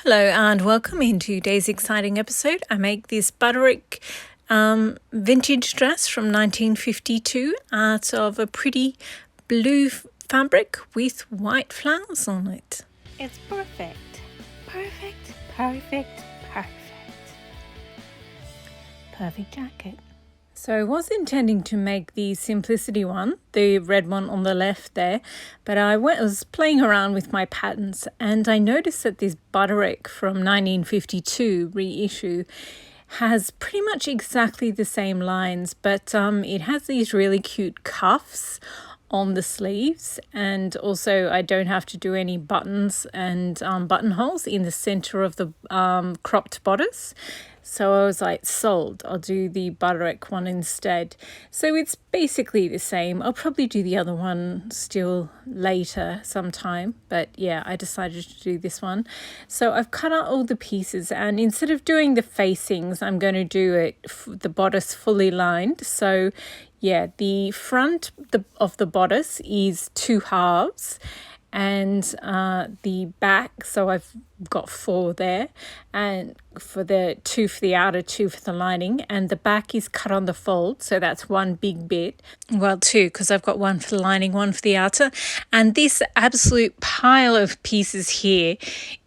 Hello and welcome in today's exciting episode. I make this Butterick vintage dress from 1952 out of a pretty blue fabric with white flowers on it. It's perfect. Perfect, perfect, perfect. Perfect jacket. So I was intending to make the Simplicity one, the red one on the left there, but I was playing around with my patterns and I noticed that this Butterick from 1952 reissue has pretty much exactly the same lines, but it has these really cute cuffs on the sleeves, and also I don't have to do any buttons and buttonholes in the center of the cropped bodice. So I was like, sold, I'll do the Butterick one instead. So it's basically the same. I'll probably do the other one still later sometime. But yeah, I decided to do this one. So I've cut out all the pieces, and instead of doing the facings, I'm going to do the bodice fully lined. So yeah, the front of the bodice is 2 halves, and the back, so I've got 4 there, and for the 2 for the outer, 2 for the lining, and the back is cut on the fold, so that's 1 big bit. Well, 2, because I've got 1 for the lining, 1 for the outer. And this absolute pile of pieces here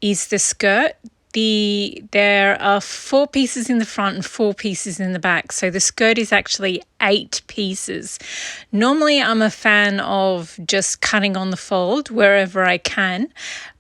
is the skirt. There are 4 pieces in the front and 4 pieces in the back, so the skirt is actually 8 pieces. Normally I'm a fan of just cutting on the fold wherever I can,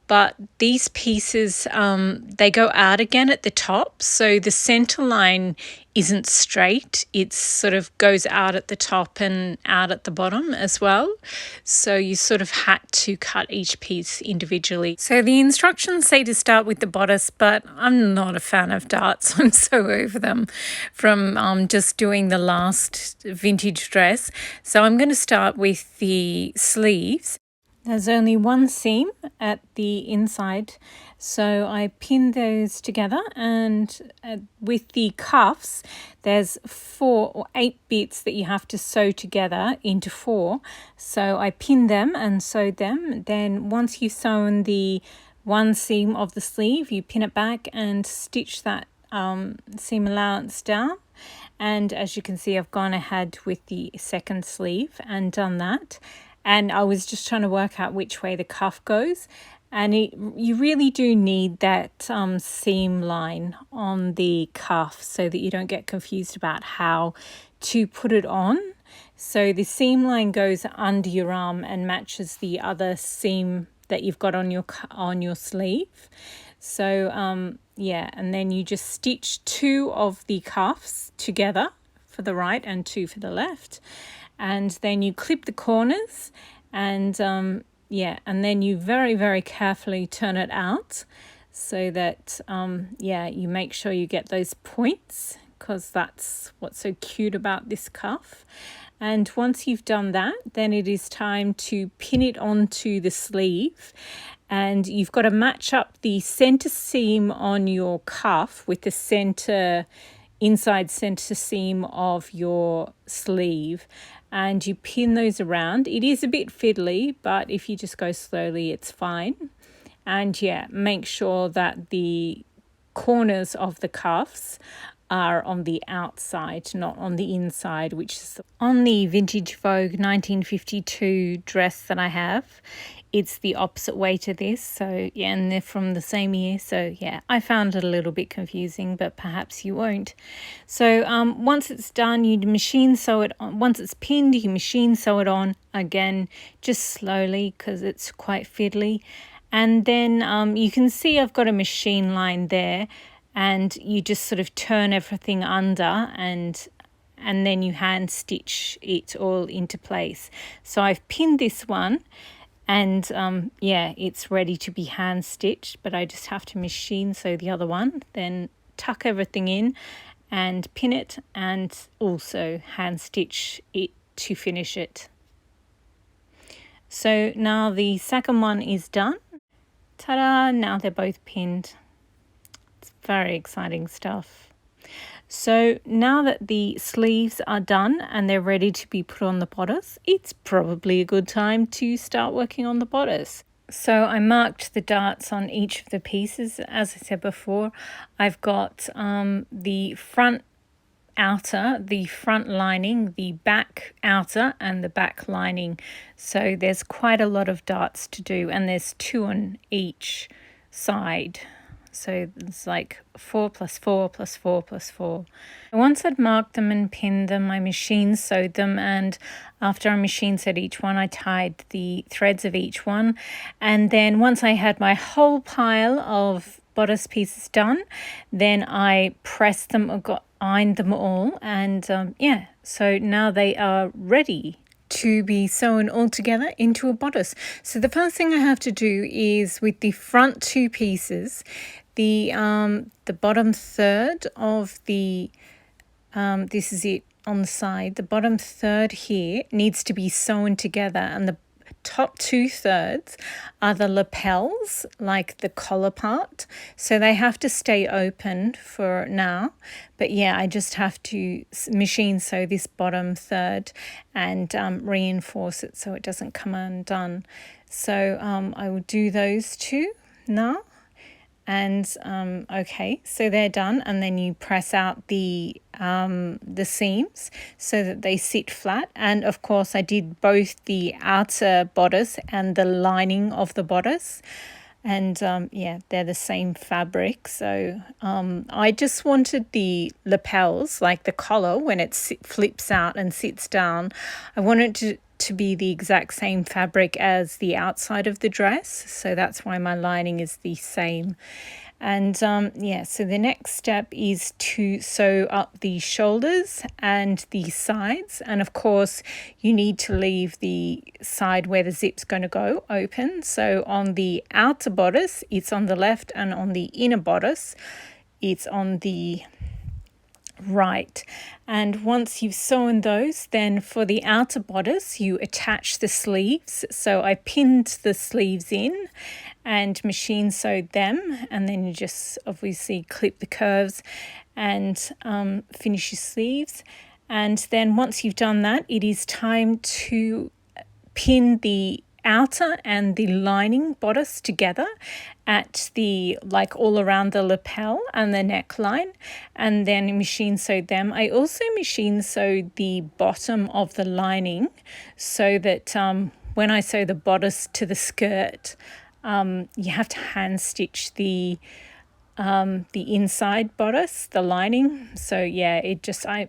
but these pieces they go out again at the top, so the center line isn't straight. It sort of goes out at the top and out at the bottom as well, so you sort of had to cut each piece individually. So the instructions say to start with the bodice, but I'm not a fan of darts. I'm so over them from just doing the last vintage dress. So I'm going to start with the sleeves. There's only 1 seam at the inside, so I pin those together, and with the cuffs there's 4 or 8 bits that you have to sew together into 4. So I pinned them and sewed them. Then once you've sewn the 1 seam of the sleeve, you pin it back and stitch that seam allowance down. And as you can see, I've gone ahead with the second sleeve and done that. And I was just trying to work out which way the cuff goes. And you really do need that seam line on the cuff so that you don't get confused about how to put it on. So the seam line goes under your arm and matches the other seam that you've got on your sleeve. So yeah, and then you just stitch 2 of the cuffs together for the right and 2 for the left. And then you clip the corners, and yeah, and then you very, very carefully turn it out so that yeah, you make sure you get those points, because that's what's so cute about this cuff. And once you've done that, then it is time to pin it onto the sleeve, and you've got to match up the center seam on your cuff with the inside center seam of your sleeve, and you pin those around. It is a bit fiddly, but if you just go slowly, it's fine. And yeah, make sure that the corners of the cuffs are on the outside, not on the inside, which is on the Vintage Vogue 1952 dress that I have. It's the opposite way to this. So yeah, and they're from the same year. So yeah, I found it a little bit confusing, but perhaps you won't. So once it's done, you machine sew it on. Once it's pinned, you machine sew it on again, just slowly, because it's quite fiddly. And then you can see I've got a machine line there, and you just sort of turn everything under, and then you hand stitch it all into place. So I've pinned this one, and yeah, it's ready to be hand stitched, but I just have to machine sew the other one, then tuck everything in and pin it, and also hand stitch it to finish it. So now the second one is done. Ta-da! Now they're both pinned. It's very exciting stuff. So now that the sleeves are done and they're ready to be put on the bodice, it's probably a good time to start working on the bodice. So I marked the darts on each of the pieces. As I said before, I've got the front outer, the front lining, the back outer, and the back lining. So there's quite a lot of darts to do, and there's 2 on each side. So it's like 4 plus 4 plus 4 plus 4. Once I'd marked them and pinned them, I machine sewed them, and after I machine sewed each one, I tied the threads of each one. And then once I had my whole pile of bodice pieces done, then I pressed them or ironed them all, and yeah, so now they are ready to be sewn all together into a bodice. So the first thing I have to do is with the front 2 pieces, the bottom third of the this is it on the side, the bottom third here needs to be sewn together, and the top 2/3 are the lapels, like the collar part, so they have to stay open for now. But yeah, I just have to machine sew this bottom third and reinforce it so it doesn't come undone. So I will do those 2 now. And okay, so they're done, and then you press out the seams so that they sit flat. And of course I did both the outer bodice and the lining of the bodice, and yeah, they're the same fabric. So I just wanted the lapels, like the collar when it flips out and sits down, I wanted to be the exact same fabric as the outside of the dress, so that's why my lining is the same. And yeah, so the next step is to sew up the shoulders and the sides, and of course you need to leave the side where the zip's going to go open. So on the outer bodice it's on the left, and on the inner bodice it's on the right. And once you've sewn those, then for the outer bodice you attach the sleeves. So I pinned the sleeves in and machine sewed them, and then you just obviously clip the curves and finish your sleeves. And then once you've done that, it is time to pin the outer and the lining bodice together at the, like, all around the lapel and the neckline, and then machine sewed them. I also machine sewed the bottom of the lining so that when I sew the bodice to the skirt, you have to hand stitch the inside bodice, the lining. So yeah, I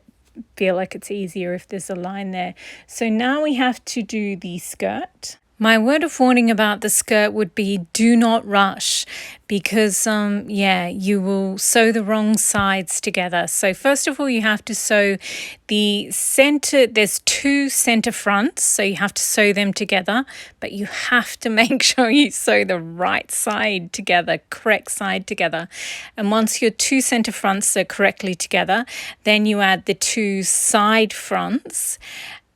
feel like it's easier if there's a line there. So now we have to do the skirt. My word of warning about the skirt would be do not rush, because yeah, you will sew the wrong sides together. So first of all, you have to sew the center. There's 2 center fronts, so you have to sew them together, but you have to make sure you sew the right side together, correct side together. And once your 2 center fronts are correctly together, then you add the 2 side fronts.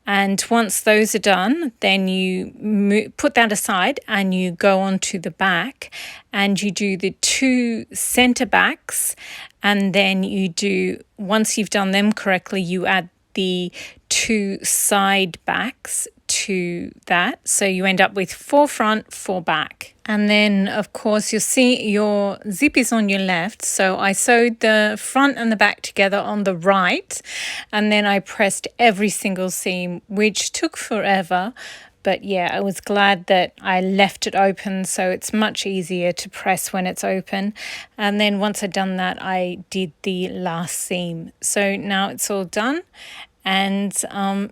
And once those are done, then you put that aside and you go on to the back and you do the 2 center backs, and then you do, once you've done them correctly, you add the 2 side backs to that. So you end up with 4 front, 4 back. And then of course you'll see your zip is on your left. So I sewed the front and the back together on the right, and then I pressed every single seam, which took forever. But yeah, I was glad that I left it open, so it's much easier to press when it's open. And then once I'd done that, I did the last seam. So now it's all done, and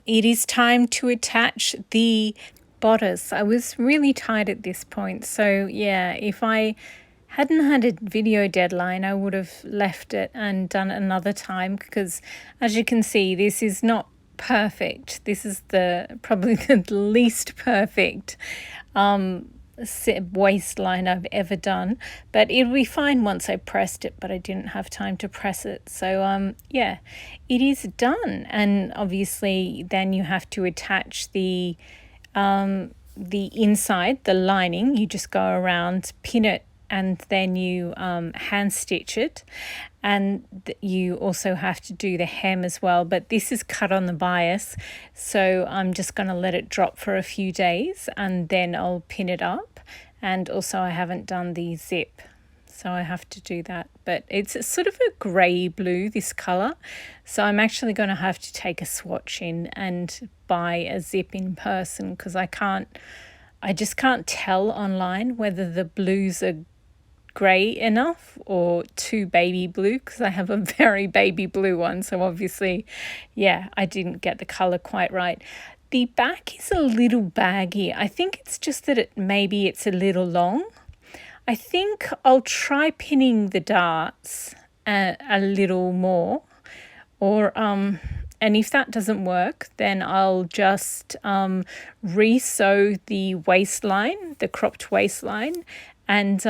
it is time to attach the bodice. I was really tired at this point, so yeah, if I hadn't had a video deadline, I would have left it and done it another time, because as you can see, this is not perfect. This is probably the least perfect waistline I've ever done, but it'll be fine once I pressed it, but I didn't have time to press it. So yeah, it is done. And obviously then you have to attach the inside, the lining. You just go around, pin it, and then you hand stitch it. And you also have to do the hem as well, but this is cut on the bias, so I'm just going to let it drop for a few days and then I'll pin it up And also I haven't done the zip, so I have to do that. But it's sort of a grey blue, this colour. So I'm actually going to have to take a swatch in and buy a zip in person, because I just can't tell online whether the blues are grey enough or too baby blue, because I have a very baby blue one. So obviously, yeah, I didn't get the colour quite right. The back is a little baggy. I think it's just that maybe it's a little long. I think I'll try pinning the darts a little more, and if that doesn't work, then I'll just re-sew the waistline, the cropped waistline, and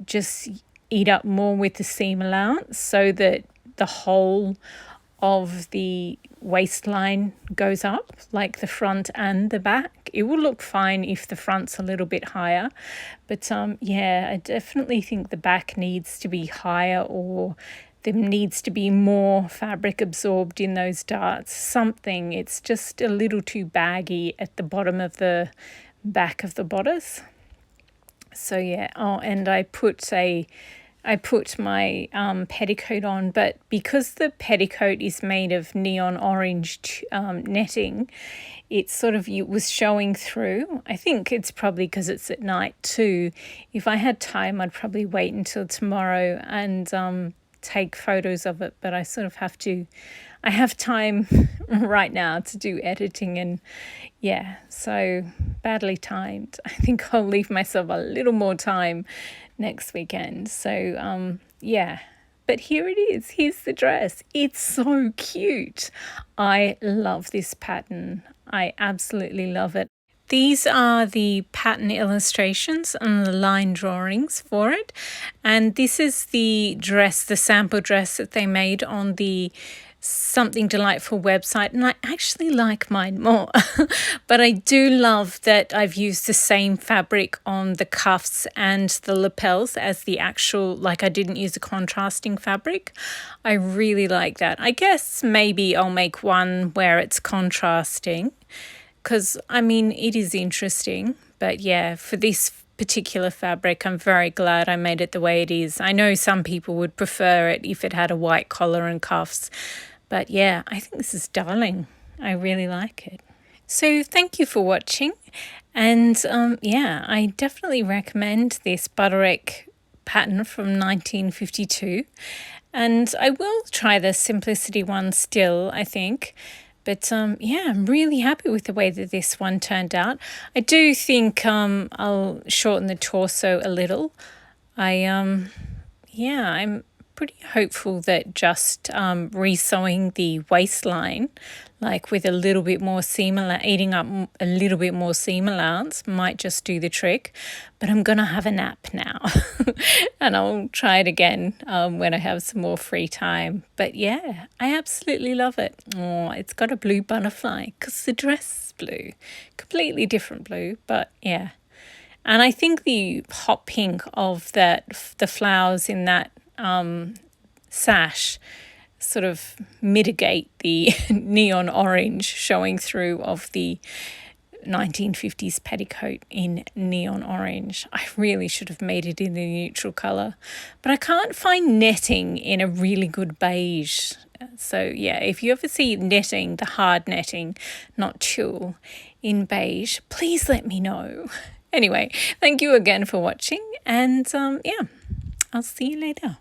just eat up more with the seam allowance so that the whole of the waistline goes up, like the front and the back. It will look fine if the front's a little bit higher, but yeah, I definitely think the back needs to be higher, or there needs to be more fabric absorbed in those darts. Something, it's just a little too baggy at the bottom of the back of the bodice. So yeah, and I put my petticoat on, but because the petticoat is made of neon orange netting, it was showing through. I think it's probably because it's at night too. If I had time, I'd probably wait until tomorrow and take photos of it, but I have time right now to do editing, and yeah, so badly timed. I think I'll leave myself a little more time next weekend. So yeah, but here it is. Here's the dress. It's so cute. I love this pattern. I absolutely love it. These are the pattern illustrations and the line drawings for it. And this is the dress, the sample dress that they made on the Something Delightful website, and I actually like mine more. But I do love that I've used the same fabric on the cuffs and the lapels as the actual, like I didn't use a contrasting fabric. I really like that. I guess maybe I'll make one where it's contrasting, because I mean, it is interesting. But yeah, for this particular fabric, I'm very glad I made it the way it is. I know some people would prefer it if it had a white collar and cuffs, but yeah, I think this is darling. I really like it. So thank you for watching, and yeah, I definitely recommend this Butterick pattern from 1952, and I will try the Simplicity one still, I think. But yeah, I'm really happy with the way that this one turned out. I do think I'll shorten the torso a little. I'm pretty hopeful that just re-sewing the waistline, like with a little bit more seam allowance, eating up a little bit more seam allowance, might just do the trick. But I'm going to have a nap now and I'll try it again when I have some more free time. But yeah, I absolutely love it. Oh, it's got a blue butterfly because the dress is blue. Completely different blue, but yeah. And I think the hot pink of the flowers in that sash sort of mitigate the neon orange showing through of the 1950s petticoat in neon orange. I really should have made it in a neutral colour, but I can't find netting in a really good beige. So yeah, if you ever see netting, the hard netting, not tulle, in beige, please let me know. Anyway, thank you again for watching, and yeah, I'll see you later.